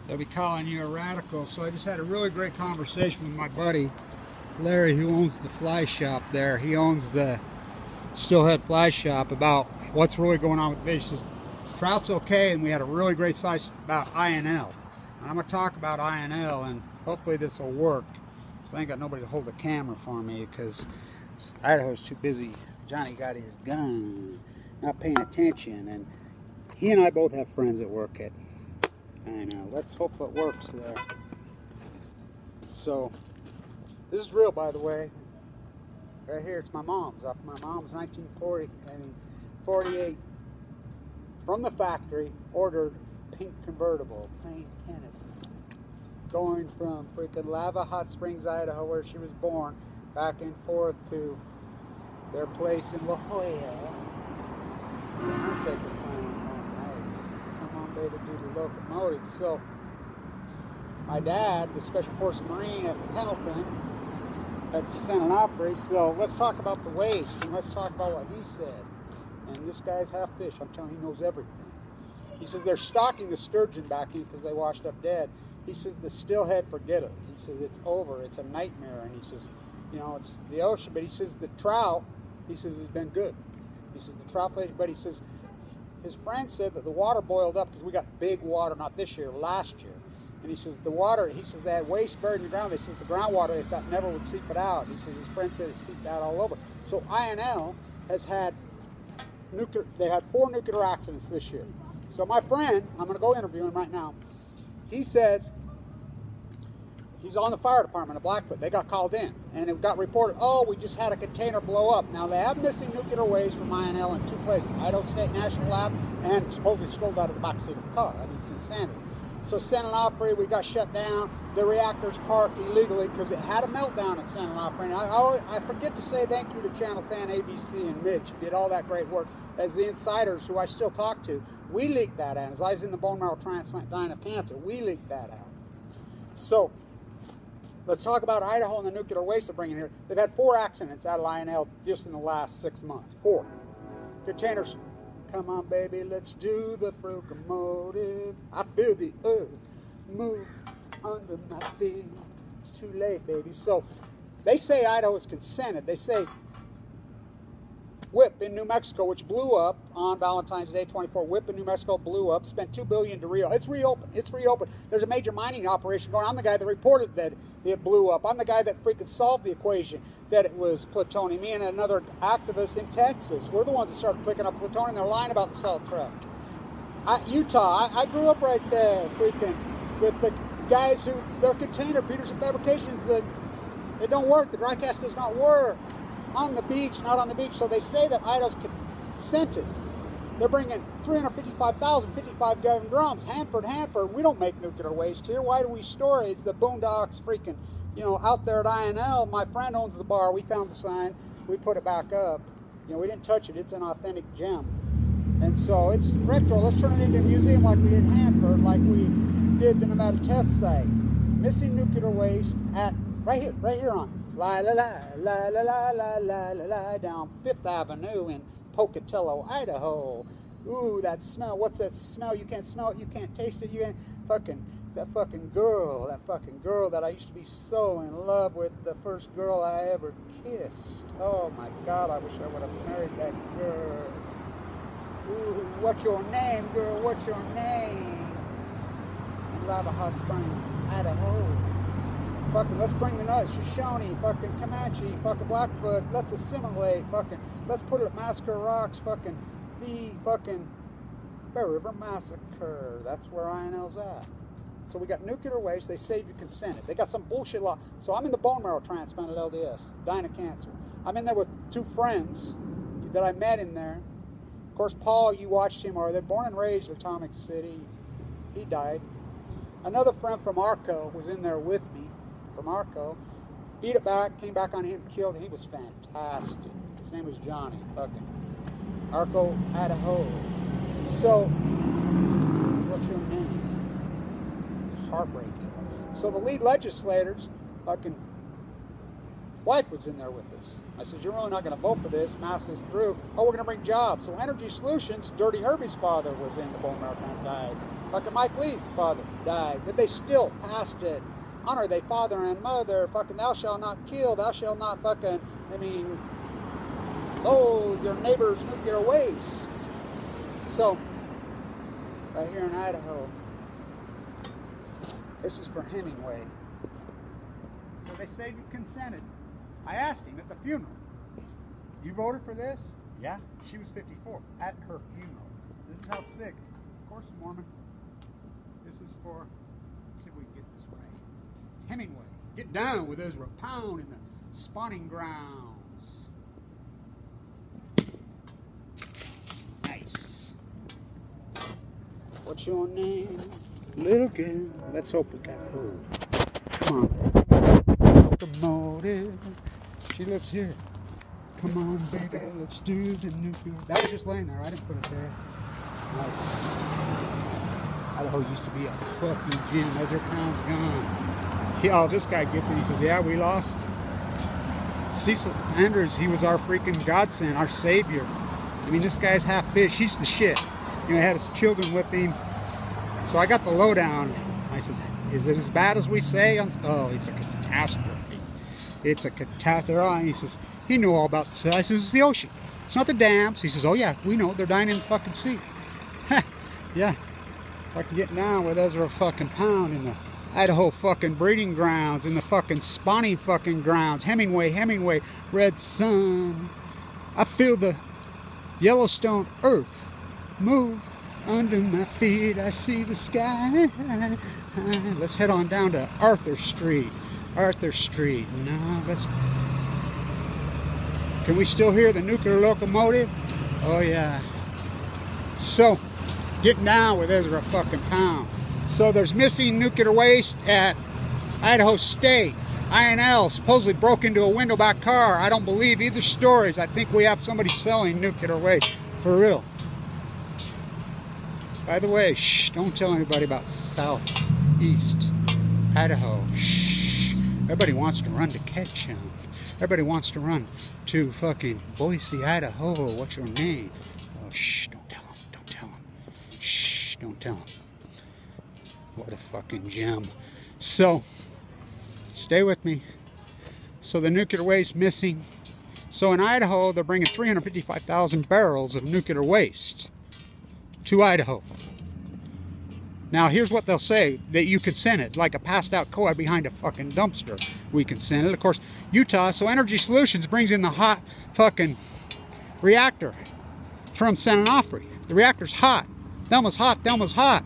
they'll be calling you a radical. So I just had a really great conversation with my buddy Larry, who owns the fly shop there. He owns the Stillhead Fly Shop, about what's really going on with fish. He says, trout's okay, and we had a really great site about I.n.l. And I'm going to talk about I.n.l, and hopefully this will work. I ain't got nobody to hold the camera for me because Idaho's too busy. Johnny got his gun, not paying attention, and he and I both have friends that work at I.n.l. Let's hope it works there. So, this is real, by the way. Right here, it's my mom's. Off my mom's 1948. From the factory, ordered pink convertible, plain tennis. Going from freaking Lava Hot Springs, Idaho, where she was born, back and forth to their place in La Jolla. The unsacred planet. Oh, nice. Come on, baby, do the locomotive. So, my dad, the Special Forces Marine at Pendleton, had sent an offering. So, let's talk about the waste, and let's talk about what he said. And this guy's half fish. I'm telling you, he knows everything. He says they're stocking the sturgeon back in because they washed up dead. He says the stillhead, forget it. He says it's over. It's a nightmare. And he says, you know, it's the ocean. But he says the trout, he says, has been good. He says the trout fish, but he says his friend said that the water boiled up because we got big water, not this year, last year. And he says the water, he says they had waste buried in the ground. They says the groundwater, they thought never would seep it out. He says his friend said it seeped out all over. So I.n.l has had they had 4 nuclear accidents this year. So my friend, I'm going to go interview him right now. He says he's on the fire department of Blackfoot. They got called in, and it got reported, oh, we just had a container blow up. Now, they have missing nuclear waste from I.n.l in 2 places, Idaho State National Lab, and supposedly strolled out of the backseat of the car. I mean, it's insanity. So San Onofre, we got shut down. The reactors parked illegally because it had a meltdown at San Onofre. And I forget to say thank you to Channel 10, ABC, and Mitch, who did all that great work. As the insiders, who I still talk to, we leaked that out. As I was in the bone marrow transplant dying of cancer, we leaked that out. So, let's talk about Idaho and the nuclear waste they're bringing here. They've had 4 accidents out of I.n.l just in the last 6 months. 4. Containers. Come on, baby, let's do the locomotive. I feel the earth move under my feet. It's too late, baby. So, they say Idaho is consented. They say WIP in New Mexico, which blew up on Valentine's Day 24. WIP in New Mexico blew up, spent $2 billion to reopen. It's reopened. It's reopened. There's a major mining operation going on. I'm the guy that reported that it blew up. I'm the guy that freaking solved the equation that it was plutonium. Me and another activist in Texas, we're the ones that started picking up plutonium. They're lying about the salt truck. Utah, I grew up right there, freaking, with the guys who, their container, Peterson Fabrications, that it don't work. The dry cast does not work. On the beach, not on the beach. So they say that Idaho's consented. They're bringing 355,000, 55-gallon drums. Hanford. We don't make nuclear waste here. Why do we store it? It's the boondocks freaking, you know, out there at I.n.l. My friend owns the bar. We found the sign. We put it back up. You know, we didn't touch it. It's an authentic gem. And so it's retro. Let's turn it into a museum like we did in Hanford, like we did the Nevada test site. Missing nuclear waste at, right here on la la la la la la la la la la down 5th Avenue in Pocatello, Idaho. Ooh, that smell. What's that smell? You can't smell it. You can't taste it. You can't that fucking girl that I used to be so in love with, the first girl I ever kissed. Oh my God, I wish I would have married that girl. Ooh, what's your name, girl? What's your name? In Lava Hot Springs, Idaho. Fucking, let's bring the nuts, Shoshone, fucking Comanche, fucking Blackfoot, let's assimilate, fucking, let's put it at Massacre Rocks, fucking, the fucking Bear River Massacre. That's where I.n.l's at. So we got nuclear waste, they say you consented. They got some bullshit law. So I'm in the bone marrow transplant at LDS, dying of cancer. I'm in there with 2 friends that I met in there. Of course, Paul, you watched him, or they're born and raised in Atomic City. He died. Another friend from Arco was in there with me. From Arco, beat it back, came back on him, killed him. He was fantastic. His name was Johnny, fucking Arco, Idaho. So, what's your name? It's heartbreaking. So the lead legislators, fucking wife was in there with us. I said, you're really not going to vote for this, mass this through. Oh, we're going to bring jobs. So Energy Solutions, Dirty Herbie's father was in the bone marrow transplant, died. Fucking Mike Lee's father died. But they still passed it. Honor thy father and mother. Fucking thou shalt not kill. Thou shalt not fucking, load your neighbor's nuclear waste. So, right here in Idaho, this is for Hemingway. So they say you consented. I asked him at the funeral, you voted for this? Yeah, she was 54 at her funeral. This is how sick. Of course, Mormon. This is for, let's see if we can get this right. Hemingway, get down with Ezra Pound in the spawning grounds. Nice. What's your name? Little girl. Let's hope we got food. Come on. Locomotive. She lives here. Come on, baby. Let's do the nuclear. That was just laying there. I didn't put it there. Nice. Idaho used to be a fucking gym. Ezra Pound's gone. Oh, this guy gets it. He says, yeah, we lost Cecil Andrews. He was our freaking godsend, our savior. I mean, this guy's half fish. He's the shit. You know, he had his children with him. So I got the lowdown. I says, is it as bad as we say? Oh, it's a catastrophe. It's a catastrophe. He says, he knew all about the. I says, it's the ocean. It's not the dams. He says, oh yeah, we know. They're dying in the fucking sea. Yeah. If I can get down with Ezra fucking Pound in the Idaho fucking breeding grounds, in the fucking spawning fucking grounds. Hemingway, red sun. I feel the Yellowstone earth move under my feet. I see the sky. Let's head on down to Arthur Street. No, let's. Can we still hear the nuclear locomotive? Oh yeah. So, getting down with Ezra fucking Pound. So there's missing nuclear waste at Idaho State. I.n.l. supposedly broke into a window by car. I don't believe either stories. I think we have somebody selling nuclear waste. For real. By the way, shh, don't tell anybody about southeast Idaho. Shh. Everybody wants to run to Ketchum. Everybody wants to run to fucking Boise, Idaho. What's your name? Oh, shh, don't tell them. Don't tell them. Shh, don't tell them. What a fucking gem. So, stay with me. So the nuclear waste missing. So in Idaho, they're bringing 355,000 barrels of nuclear waste to Idaho. Now here's what they'll say, that you consent it, like a passed out koi behind a fucking dumpster. We consent it. Of course, Utah, so Energy Solutions brings in the hot fucking reactor from San Onofre. The reactor's hot. Thelma's hot.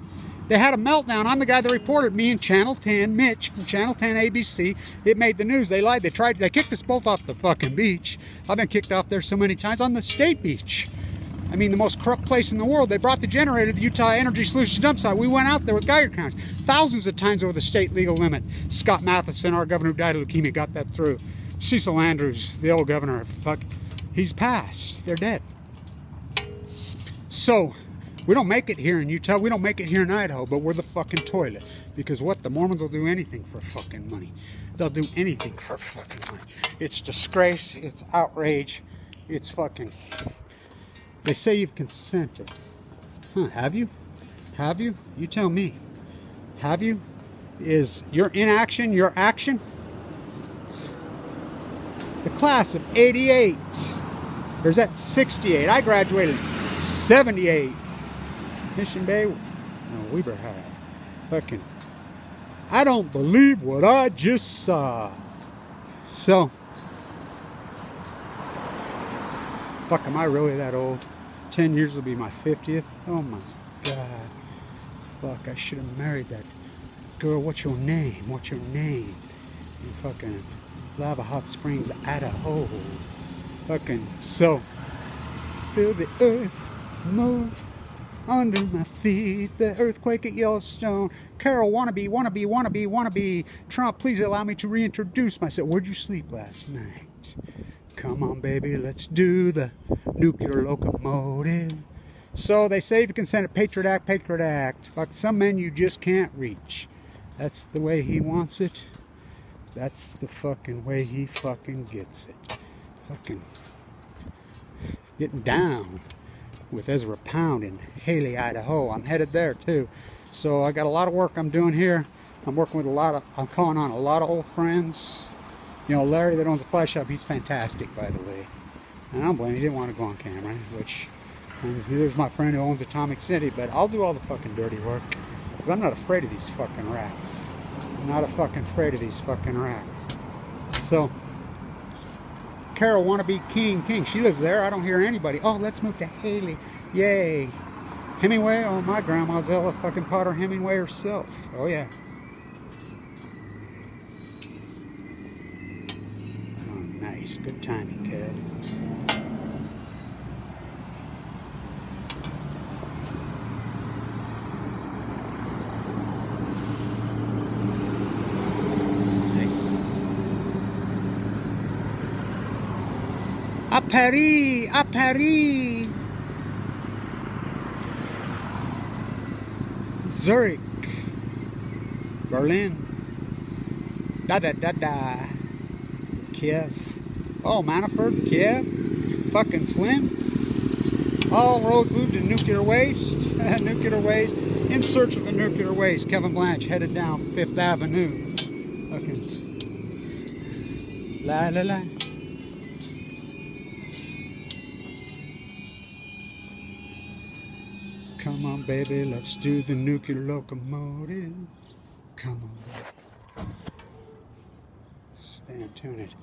They had a meltdown. I'm the guy that reported, me and Channel 10, Mitch from Channel 10 ABC. It made the news. They lied. They kicked us both off the fucking beach. I've been kicked off there so many times, on the state beach. I mean, the most corrupt place in the world. They brought the generator to the Utah Energy Solutions dump site. We went out there with Geiger counters, thousands of times over the state legal limit. Scott Matheson, our governor who died of leukemia, got that through. Cecil Andrews, the old governor, he's passed. They're dead. So, we don't make it here in Utah. We don't make it here in Idaho, but we're the fucking toilet. Because what? The Mormons will do anything for fucking money. They'll do anything for fucking money. It's disgrace. It's outrage. It's fucking... They say you've consented. Huh, have you? Have you? You tell me. Have you? Is your inaction your action? The class of 88. Or is that 68? I graduated 78. Mission Bay. No, Weber High. Fucking. I don't believe what I just saw. So. Fuck, am I really that old? 10 years will be my 50th. Oh my God. Fuck, I should have married that girl. What's your name? What's your name? In fucking Lava Hot Springs, Idaho. Fucking, so. Feel the earth move under my feet. The earthquake at Yellowstone. Carole, wannabe. Trump, please allow me to reintroduce myself. Where'd you sleep last night? Come on, baby, let's do the nuclear locomotive. So they say if you consent to Patriot Act. Fuck, some men you just can't reach. That's the way he wants it. That's the fucking way he fucking gets it. Fucking getting down with Ezra Pound in Haley, Idaho. I'm headed there too. So I got a lot of work I'm doing here. I'm working with I'm calling on a lot of old friends. You know, Larry that owns the fly shop, he's fantastic, by the way. And I don't blame him, he didn't want to go on camera, which, there's my friend who owns Atomic City, but I'll do all the fucking dirty work. Because I'm not afraid of these fucking rats. I'm not fucking afraid of these fucking rats. So, Carole wanna be king. She lives there, I don't hear anybody. Oh, let's move to Haley. Yay. Hemingway, oh, my grandma's Ella fucking Potter Hemingway herself. Oh, yeah. Oh, nice. Good timing, kid. À Paris! Zurich, Berlin, Kiev, oh, Manafort, Kiev, fucking Flint, all roads lead to nuclear waste, nuclear waste, in search of the nuclear waste. Kevin Blanch headed down 5th Avenue, fucking, la la la. Come on, baby, let's do the nuclear locomotive. Come on, baby. Stay tuned.